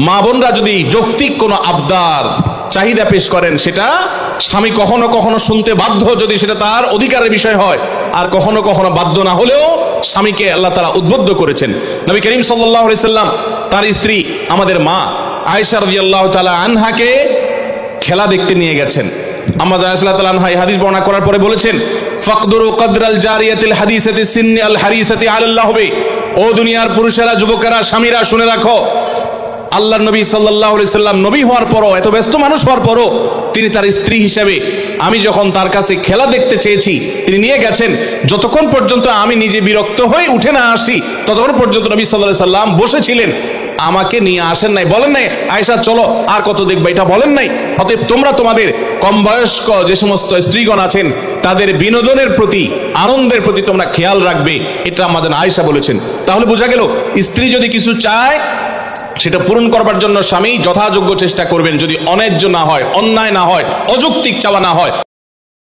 মা বোনরা যদি যৌক্তিক কোনো আবদার চাহিদা পেশ করেন, সেটা স্বামী কখনো কখনো শুনতে বাধ্য যদি সেটা তার অধিকারের বিষয় হয়, আর কখনো কখনো বাধ্য না হলেও স্বামীকে আল্লাহ তাআলা উদ্বুদ্ধ করেছেন। নবী করিম সাল্লাল্লাহু আলাইহি সাল্লাম তার স্ত্রী আমাদের মা আয়েশা রাদিয়াল্লাহু তাআলা আনহাকে খেলা দেখতে নিয়ে গেছেন। আম্মা জানা রাদিয়াল্লাহু তাআলা আনহা এই হাদিস বর্ণনা করার পরে বলেছেন, ফাকদুরু কদরাল জারিয়াতিল হাদিসাতি সিন্নি আল হারিসাতি আলাল্লাহ বে। ও দুনিয়ার পুরুষেরা, যুবকেরা, স্বামীরা, শুনে রাখো, আল্লাহর নবী সাল্লাল্লাহু আলাইহি সাল্লাম নবী হওয়ার পরও, এত ব্যস্ত মানুষ হওয়ার পরও তিনি তার স্ত্রী হিসেবে আমি যখন তার কাছে খেলা দেখতে চেয়েছি তিনি নিয়ে গেছেন, যতক্ষণ পর্যন্ত আমি নিজে বিরক্ত হয়ে উঠে না আসি ততক্ষণ পর্যন্ত নবী সাল্লাল্লাহু আলাইহি সাল্লাম বসেছিলেন, আমাকে নিয়ে আসেন নাই, বলেন নাই আয়েশা চলো আর কত দেখবে, এটা বলেন নাই। অতএব তোমরা তোমাদের কম বয়স্ক যে সমস্ত স্ত্রীগণ আছেন তাদের বিনোদনের প্রতি, আনন্দের প্রতি তোমরা খেয়াল রাখবে, এটা আমাদের আয়েশা বলেছেন। তাহলে বোঝা গেল স্ত্রী যদি কিছু চায় সেটা পূরণ করবার জন্য স্বামী যথাযোগ্য চেষ্টা করবেন, যদি অন্যায্য না হয়, অন্যায় না হয়, অযৌক্তিক চাওয়া না হয়।